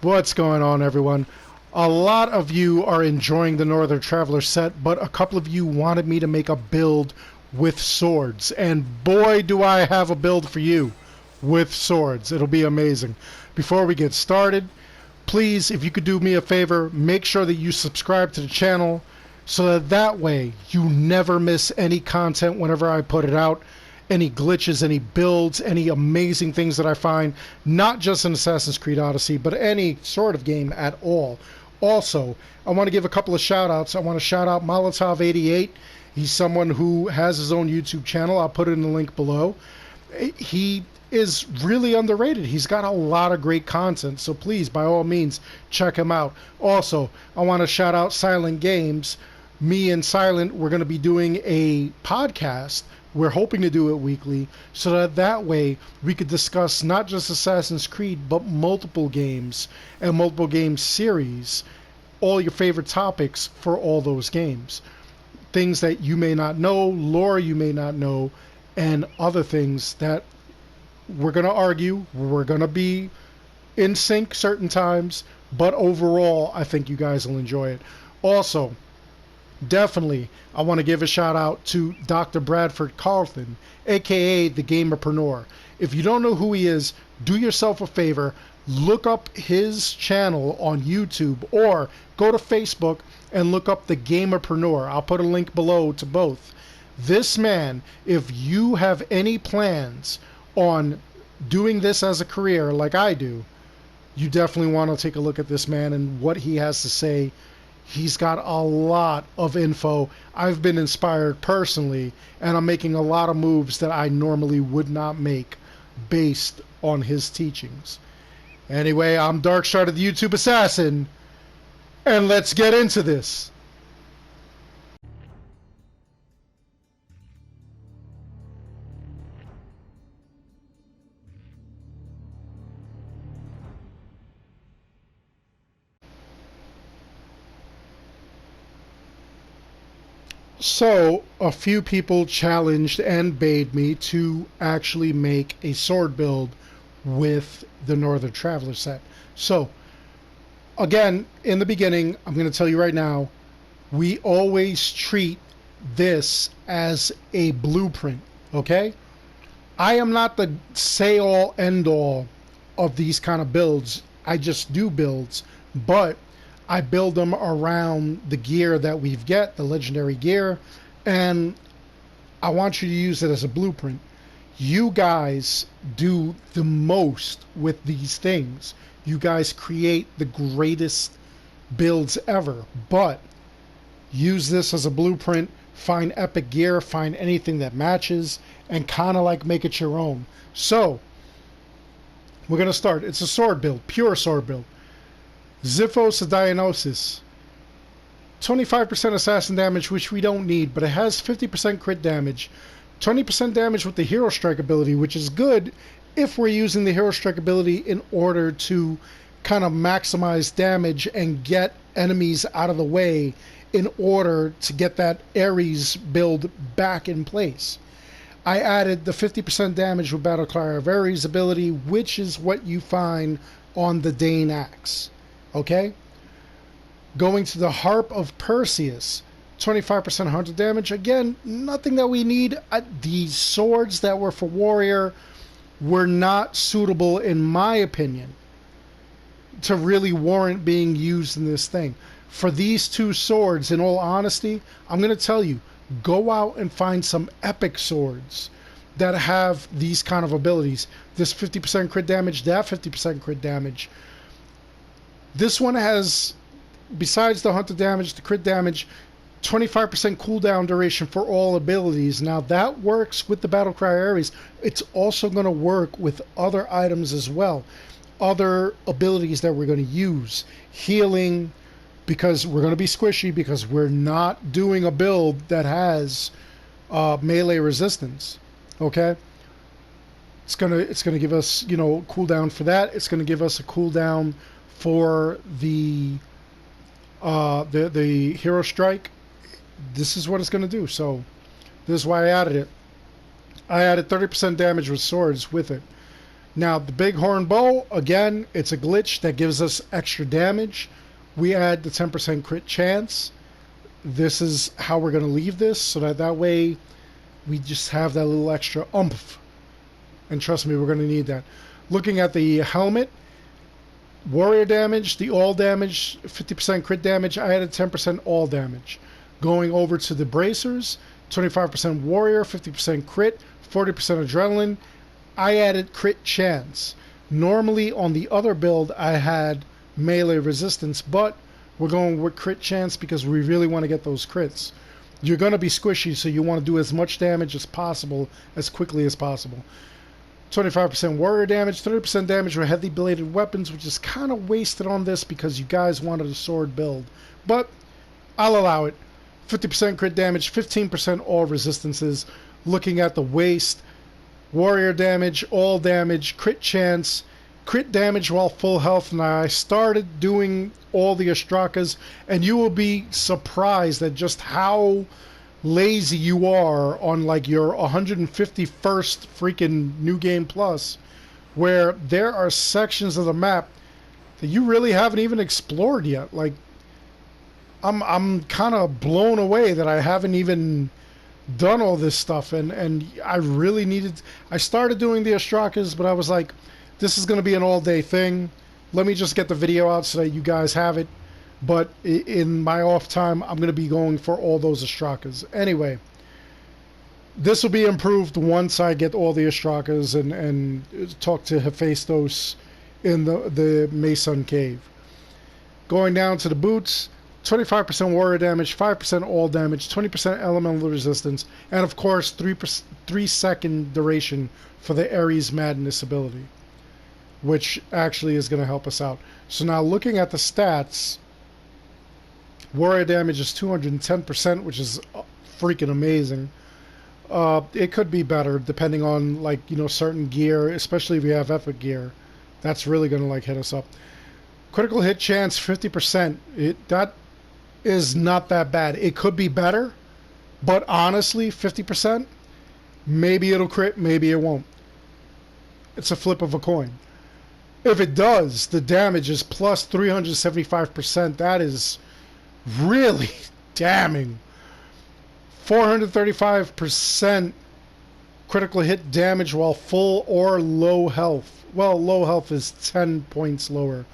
What's going on, everyone? A lot of you are enjoying the Northern Traveler set, but a couple of you wanted me to make a build with swords. And boy, do I have a build for you with swords. It'll be amazing. Before we get started, please, if you could do me a favor, make sure that you subscribe to the channel so that way you never miss any content whenever I put it out. Any glitches, any builds, any amazing things that I find, not just in Assassin's Creed Odyssey, but any sort of game at all. Also, I want to give a couple of shout outs. I want to shout out Molotov88. He's someone who has his own YouTube channel. I'll put it in the link below. He is really underrated. He's got a lot of great content, so please, by all means, check him out. Also, I want to shout out Silent Games. Me and Silent, we're going to be doing a podcast. We're hoping to do it weekly so that way we could discuss not just Assassin's Creed, but multiple games and multiple game series, all your favorite topics for all those games. Things that you may not know, lore you may not know, and other things that we're going to argue. We're going to be in sync certain times, but overall, I think you guys will enjoy it. Also, definitely, I want to give a shout out to Dr. Bradford Carlton, aka the Gamerprenuer. If you don't know who he is, do yourself a favor, look up his channel on YouTube or go to Facebook and look up the Gamerprenuer. I'll put a link below to both. This man, if you have any plans on doing this as a career like I do, you definitely want to take a look at this man and what he has to say. He's got a lot of info. I've been inspired personally, and I'm making a lot of moves that I normally would not make based on his teachings. Anyway, I'm Darkshard the YouTube Assassin, and let's get into this. So, a few people challenged and bade me to actually make a sword build with the Northern Traveler set. So, again, in the beginning, I'm going to tell you right now, we always treat this as a blueprint, okay? I am not the say-all, end-all of these kind of builds. I just do builds, but I build them around the gear that we've got, the legendary gear, and I want you to use it as a blueprint. You guys do the most with these things. You guys create the greatest builds ever, but use this as a blueprint, find epic gear, find anything that matches, and kind of like make it your own. So, we're going to start. It's a sword build, pure sword build. Xiphos of Dionysus, 25% assassin damage, which we don't need, but it has 50% crit damage, 20% damage with the Hero Strike ability, which is good if we're using the Hero Strike ability in order to kind of maximize damage and get enemies out of the way in order to get that Ares build back in place. I added the 50% damage with Battlecry of Ares ability, which is what you find on the Dane Axe. Okay, going to the Harp of Perseus, 25% hunter damage. Again, nothing that we need. These swords that were for warrior were not suitable, in my opinion, to really warrant being used in this thing. For these two swords, in all honesty, I'm going to tell you, go out and find some epic swords that have these kind of abilities. This 50% crit damage, that 50% crit damage. This one has, besides the hunter damage, the crit damage, 25% cooldown duration for all abilities. Now that works with the Battlecry Ares. It's also going to work with other items as well. Other abilities that we're going to use. Healing, because we're going to be squishy, because we're not doing a build that has melee resistance. Okay? It's gonna give us, you know, cooldown for that. It's going to give us a cooldown for the Hero Strike. This is what it's going to do. So this is why I added it. I added 30% damage with swords with it. Now, the bighorn bow, again, it's a glitch that gives us extra damage. We add the 10% crit chance. This is how we're going to leave this, so that way we just have that little extra oomph. And trust me, we're going to need that. Looking at the helmet, warrior damage, the all damage, 50% crit damage, I added 10% all damage. Going over to the bracers, 25% warrior, 50% crit, 40% adrenaline. I added crit chance. Normally on the other build I had melee resistance, but we're going with crit chance because we really want to get those crits. You're going to be squishy, so you want to do as much damage as possible as quickly as possible. 25% warrior damage, 30% damage with heavy bladed weapons, which is kind of wasted on this because you guys wanted a sword build. But I'll allow it. 50% crit damage, 15% all resistances. Looking at the waist, warrior damage, all damage, crit chance, crit damage while full health. Now I started doing all the Astrakas, and you will be surprised at just how lazy you are on like your 151st freaking New Game Plus, where there are sections of the map that you really haven't even explored yet. Like I'm kind of blown away that I haven't even done all this stuff, and I really needed. I started doing the Astrakas, but I was like, this is going to be an all-day thing. Let me just get the video out so that you guys have it. But in my off time, I'm going to be going for all those Astrakas. Anyway, this will be improved once I get all the Astrakas and talk to Hephaestus in the Mason Cave. Going down to the boots, 25% warrior damage, 5% all damage, 20% elemental resistance, and of course 3-second duration for the Ares Madness ability, which actually is going to help us out. So now looking at the stats, warrior damage is 210%, which is freaking amazing. It could be better depending on, like, you know, certain gear, especially if you have epic gear. That's really going to like hit us up. Critical hit chance 50%. That is not that bad. It could be better, but honestly, 50%, maybe it'll crit, maybe it won't. It's a flip of a coin. If it does, the damage is plus 375%. That is really damning. 435% critical hit damage while full or low health. Well, low health is 10 points lower,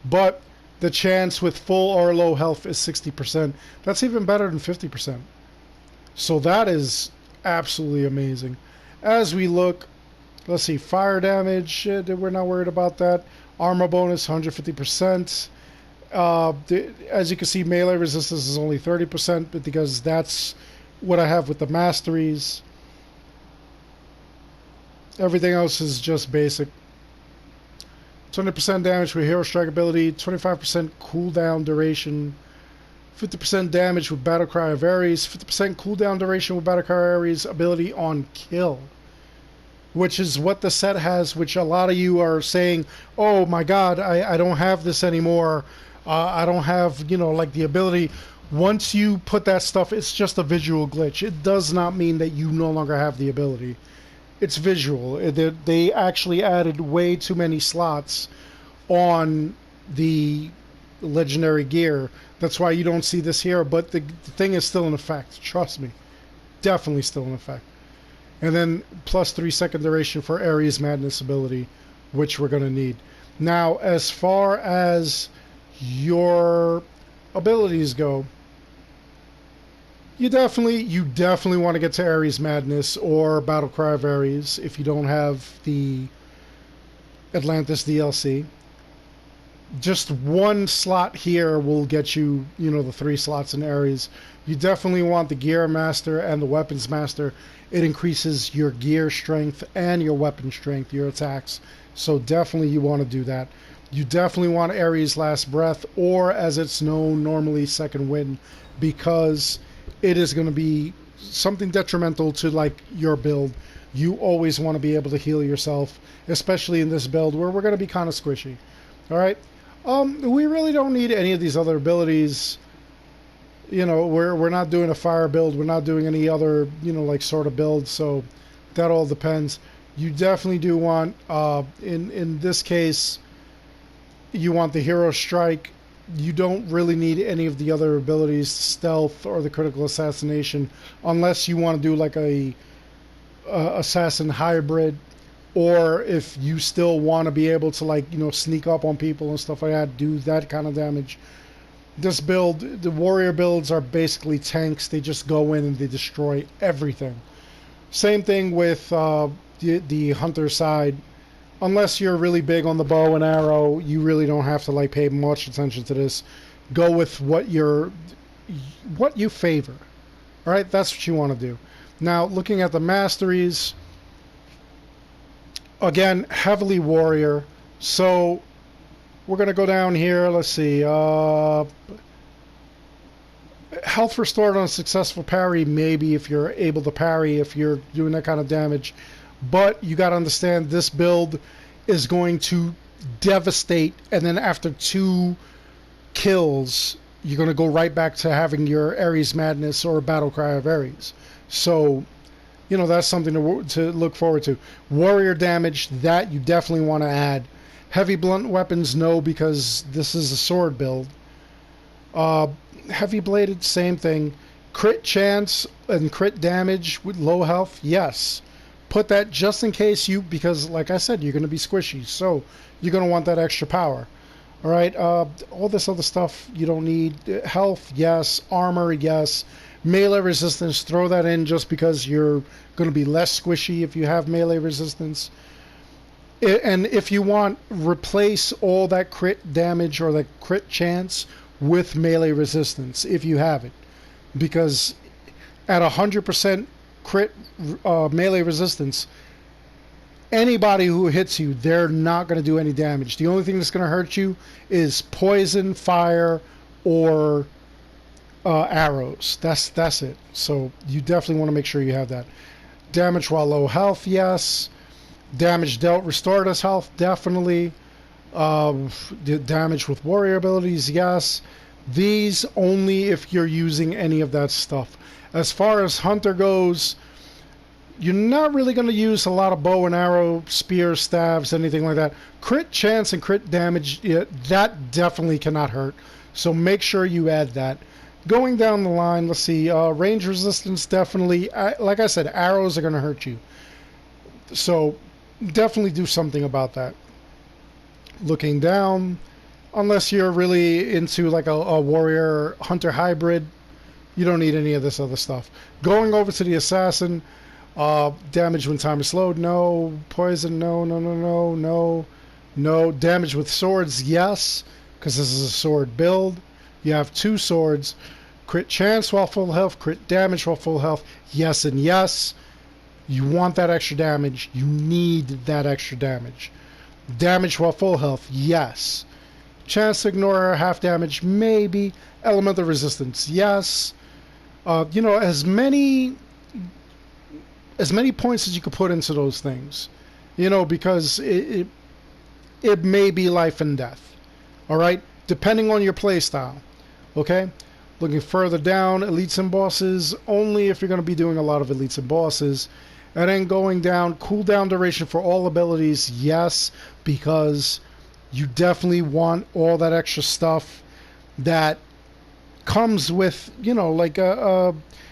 but the chance with full or low health is 60%. That's even better than 50%. So that is absolutely amazing. As we look, let's see, fire damage, we're not worried about that. Armor bonus, 150%. As you can see, melee resistance is only 30%, but because that's what I have with the Masteries. Everything else is just basic. 20% damage with Hero Strike ability, 25% cooldown duration, 50% damage with Battle Cry of Ares, 50% cooldown duration with Battle Cry of Ares ability on kill, which is what the set has, which a lot of you are saying, oh my god, I don't have this anymore. I don't have, you know, like the ability. Once you put that stuff, it's just a visual glitch. It does not mean that you no longer have the ability. It's visual. They actually added way too many slots on the legendary gear. That's why you don't see this here, but the thing is still in effect. Trust me. Definitely still in effect. And then plus 3-second duration for Ares Madness ability, which we're going to need. Now, as far as your abilities go, you definitely want to get to Ares Madness or Battle Cry of Ares if you don't have the Atlantis DLC. Just one slot here will get you, you know, the 3 slots in Ares. You definitely want the Gear Master and the Weapons Master. It increases your gear strength and your weapon strength, your attacks. So definitely you want to do that. You definitely want Ares Last Breath, or as it's known normally, Second Wind, because it is going to be something detrimental to like your build. You always want to be able to heal yourself, especially in this build where we're going to be kind of squishy. All right. We really don't need any of these other abilities. You know, we're not doing a fire build. We're not doing any other, you know, like sort of build. So that all depends. You definitely do want, in this case, you want the hero strike. You don't really need any of the other abilities, stealth or the critical assassination, unless you want to do like a assassin hybrid, or if you still want to be able to, like, you know, sneak up on people and stuff like that, do that kind of damage. This build, the warrior builds are basically tanks. They just go in and they destroy everything. Same thing with the hunter side. Unless you're really big on the bow and arrow, you really don't have to like pay much attention to this. Go with what you favor. All right, that's what you want to do. Now, looking at the masteries, again, heavily warrior. So we're gonna go down here. Let's see. Health restored on a successful parry, maybe if you're able to parry, if you're doing that kind of damage. But you got to understand, this build is going to devastate, and then after 2 kills, you're going to go right back to having your Ares Madness or Battle Cry of Ares. So, you know, that's something to look forward to. Warrior damage, that you definitely want to add. Heavy blunt weapons, no, because this is a sword build. Heavy bladed, same thing. Crit chance and crit damage with low health, yes. Put that just in case because like I said, you're going to be squishy, so you're going to want that extra power. All right, all this other stuff you don't need. Health, yes. Armor, yes. Melee resistance, throw that in just because you're going to be less squishy if you have melee resistance. And if you want, replace all that crit damage or that crit chance with melee resistance if you have it. Because at 100% crit melee resistance, anybody who hits you, they're not going to do any damage. The only thing that's going to hurt you is poison, fire, or arrows. That's it. So you definitely want to make sure you have that. Damage while low health, yes. Damage dealt restored as health, definitely. Damage with warrior abilities, yes. These only if you're using any of that stuff. As far as hunter goes, you're not really going to use a lot of bow and arrow, spear, staves, anything like that. Crit chance and crit damage, that definitely cannot hurt. So make sure you add that. Going down the line, let's see. Range resistance, definitely. Like I said, arrows are going to hurt you. So definitely do something about that. Looking down, unless you're really into like a warrior hunter hybrid, you don't need any of this other stuff. Going over to the assassin, damage when time is slowed, no. Poison, no. Damage with swords, yes, because this is a sword build. You have 2 swords. Crit chance while full health, crit damage while full health, yes and yes. You want that extra damage. You need that extra damage. Damage while full health, yes. Chance to ignore half damage, maybe. Elemental resistance, yes. You know, as many points as you could put into those things, you know, because it may be life and death. All right, depending on your play style. Okay, looking further down, elites and bosses only if you're going to be doing a lot of elites and bosses. And then going down, cooldown duration for all abilities, yes, because you definitely want all that extra stuff that comes with, you know, like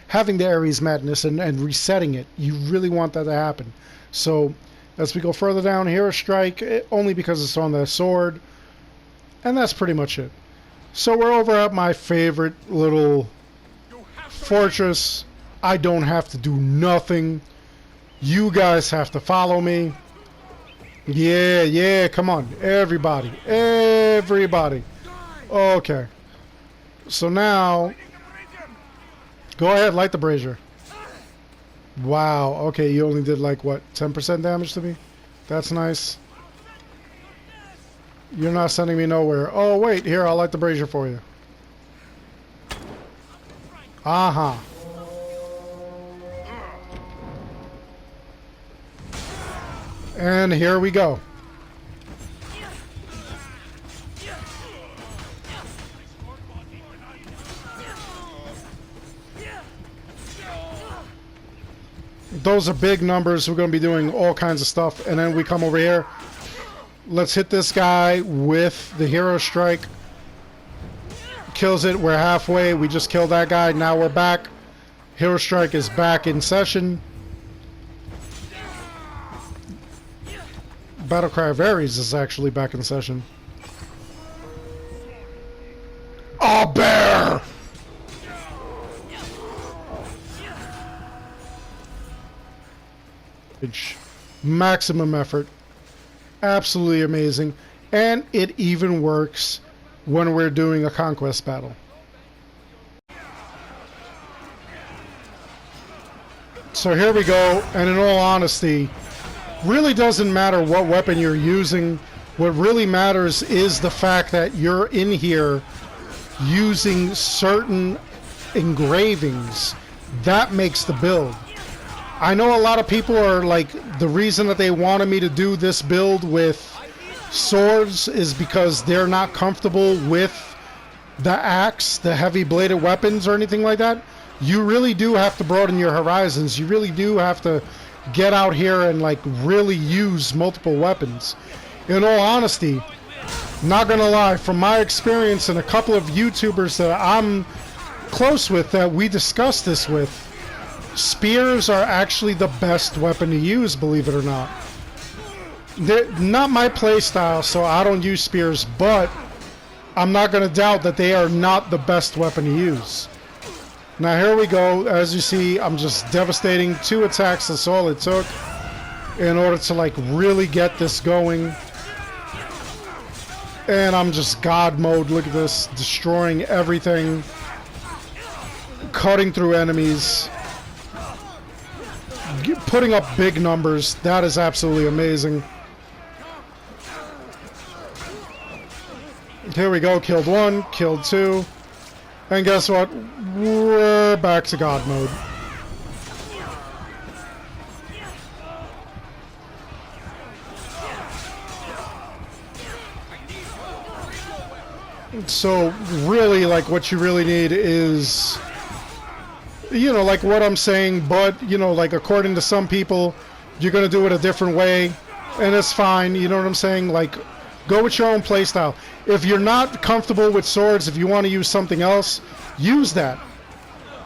having the Ares Madness and resetting it. You really want that to happen. So as we go further down, Hero Strike, only because it's on the sword. And that's pretty much it. So we're over at my favorite little fortress. I don't have to do nothing. You guys have to follow me. Yeah, come on. Everybody. Okay. So now, go ahead, light the brazier. Wow, okay, you only did like, what, 10% damage to me? That's nice. You're not sending me nowhere. Oh, wait, here, I'll light the brazier for you. Uh-huh. And here we go. those are big numbers. We're going to be doing all kinds of stuff. And then we come over here. Let's hit this guy with the hero strike. Kills it. We're halfway. We just killed that guy. Now we're back. Hero strike is back in session. Battlecry of Ares is actually back in session. A bear! Maximum effort. Absolutely amazing. And it even works when we're doing a conquest battle. So here we go, and in all honesty, really doesn't matter what weapon you're using. What really matters is the fact that you're in here using certain engravings. That makes the build. I know a lot of people are like, the reason that they wanted me to do this build with swords is because they're not comfortable with the axe, the heavy bladed weapons or anything like that. You really do have to broaden your horizons. You really do have to get out here and like really use multiple weapons. In all honesty, not gonna lie, from my experience and a couple of YouTubers that I'm close with that we discussed this with, spears are actually the best weapon to use, believe it or not. They're not my playstyle, so I don't use spears, but I'm not gonna doubt that they are not the best weapon to use. Now here we go. As you see, I'm just devastating. 2 attacks, that's all it took in order to like really get this going. And I'm just God mode. Look at this. Destroying everything. Cutting through enemies. Putting up big numbers. That is absolutely amazing. Here we go. Killed 1. Killed 2. And guess what? We're back to God mode. So really, like, what you really need is, you know, like what I'm saying, but, you know, like according to some people, you're going to do it a different way, and it's fine, you know what I'm saying? Like, go with your own playstyle. If you're not comfortable with swords, if you want to use something else, use that.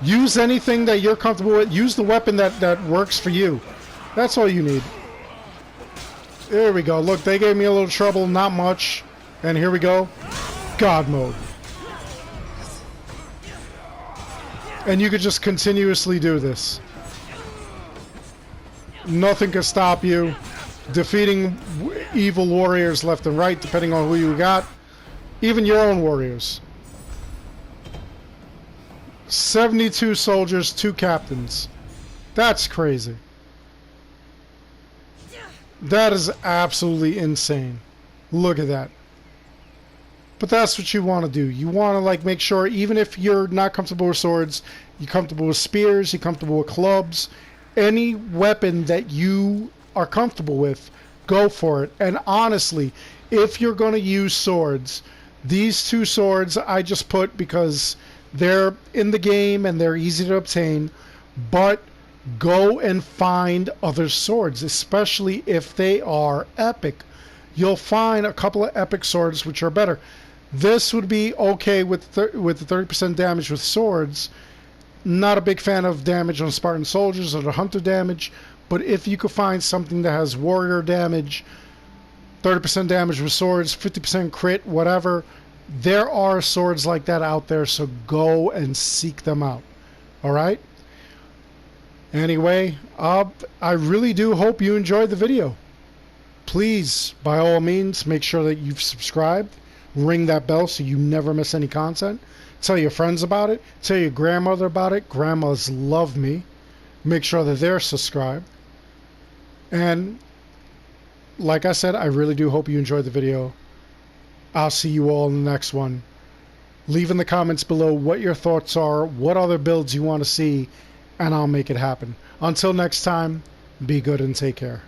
Use anything that you're comfortable with. Use the weapon that works for you. That's all you need. There we go. Look, they gave me a little trouble, not much. And here we go. God mode. And you could just continuously do this. Nothing can stop you. Defeating evil warriors left and right, depending on who you got. Even your own warriors. 72 soldiers, 2 captains. That's crazy. That is absolutely insane. Look at that. But that's what you want to do. You want to like make sure, even if you're not comfortable with swords, you're comfortable with spears, you're comfortable with clubs, any weapon that you are comfortable with, go for it. And honestly, if you're going to use swords, these 2 swords I just put because they're in the game and they're easy to obtain, but go and find other swords, especially if they are epic. You'll find a couple of epic swords which are better. This would be okay with the 30% damage with swords. Not a big fan of damage on Spartan soldiers or the hunter damage, but if you could find something that has warrior damage, 30% damage with swords, 50% crit, whatever, there are swords like that out there, so go and seek them out. Alright? Anyway, I really do hope you enjoyed the video. Please, by all means, make sure that you've subscribed. Ring that bell so you never miss any content. Tell your friends about it. Tell your grandmother about it. Grandmas love me. Make sure that they're subscribed. And like I said, I really do hope you enjoyed the video. I'll see you all in the next one. Leave in the comments below what your thoughts are, what other builds you want to see, and I'll make it happen. Until next time, be good and take care.